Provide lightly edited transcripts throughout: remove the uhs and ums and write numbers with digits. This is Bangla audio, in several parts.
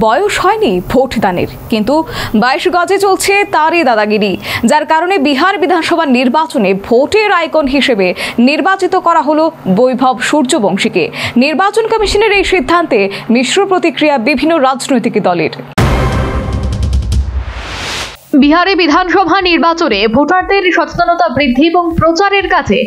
বয়স হয়নি ভোটদানের, কিন্তু 22 গজে চলছে তারই দাদাগিরি, যার কারণে বিহার বিধানসভা নির্বাচনে ভোটের আইকন হিসেবে নির্বাচিত করা হলো বৈভব সূর্যবংশীকে। নির্বাচন কমিশনের এই সিদ্ধান্তে মিশ্র প্রতিক্রিয়া বিভিন্ন রাজনৈতিক দলের। বিহারে বিধানসভা নির্বাচনে ভোটারদের সচেতনতা বৃদ্ধি এবং প্রচারের কাছে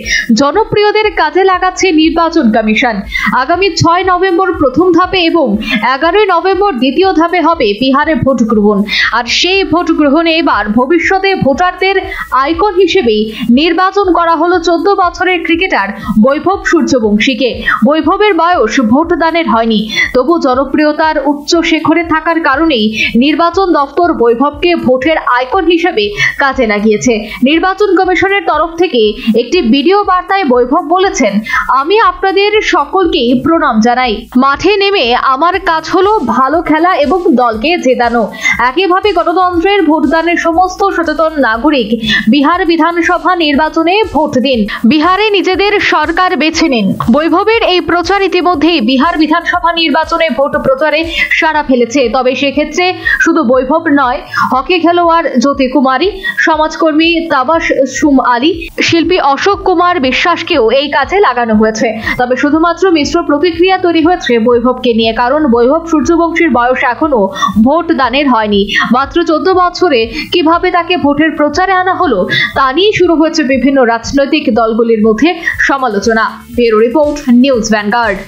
জনপ্রিয়দের কাজে লাগাচ্ছে নির্বাচন কমিশন। আগামী 6 নভেম্বর প্রথম ধাপে এবং 11 নভেম্বর দ্বিতীয় ধাপে হবে বিহারে ভোট গ্রহণ। আর সেই ভোট গ্রহণে এবার ভবিষ্যতে ভোটারদের আইকন হিসেবেই নির্বাচন করা হলো 14 বছরের ক্রিকেটার বৈভব সূর্যবংশীকে। বৈভবের বয়স ভোটদানের হয়নি, তবু জনপ্রিয়তার উচ্চ শিখরে থাকার কারণেই নির্বাচন দপ্তর বৈভবকে ভোটের আইকন হিসেবে কাজে লাগিয়েছে। নির্বাচন কমিশনের তরফ থেকে একটি ভিডিও বার্তায় বৈভব বলেছেন, আমি আপনাদের সকলকেই প্রণাম জানাই। মাঠে নেমে আমার কাজ হলো ভালো খেলা এবং দলকে জেতানো। একইভাবে গণতন্ত্রের ভোটদানের সমস্ত সচেতন নাগরিক বিহার বিধানসভা নির্বাচনে ভোট দিন, বিহারে নিজেদের সরকার বেছে নিন। বৈভবের এই প্রচার ইতিমধ্যেই বিহার বিধানসভা নির্বাচনে ভোট প্রচারে সাড়া ফেলেছে। তবে সেক্ষেত্রে শুধু বৈভব নয়, হকি খেলোয়াড় জ্যোতি কুমারী, সমাজকর্মী তাবাসসুম আলী, শিল্পী অশোক কুমার বিশ্বাসকেও এই কাজে লাগানো হয়েছে। তবে শুধুমাত্র মিশ্র প্রতিক্রিয়া তৈরি হয়েছে বৈভবকে নিয়ে, কারণ বৈভব সূর্যবংশীর বয়স এখনো ভোট দানের হয়নি। মাত্র 14 বছরে কিভাবে তাকে ভোটের প্রচারে আনা হলো তা নিয়ে শুরু হয়েছে বিভিন্ন রাজনৈতিক দলগুলির মধ্যে সমালোচনা। Bureau report, news vanguard.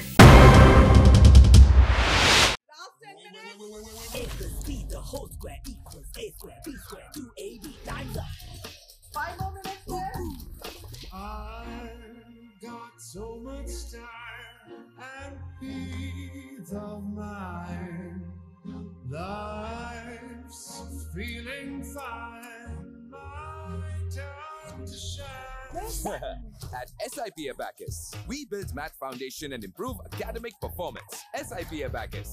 The whole square equals a square, b square, 2ab times up. 5 more minutes left. I've got so much time and peace of mind. Life's feeling fine. My time to shine. At SIP Abacus, we build math foundation and improve academic performance. SIP Abacus,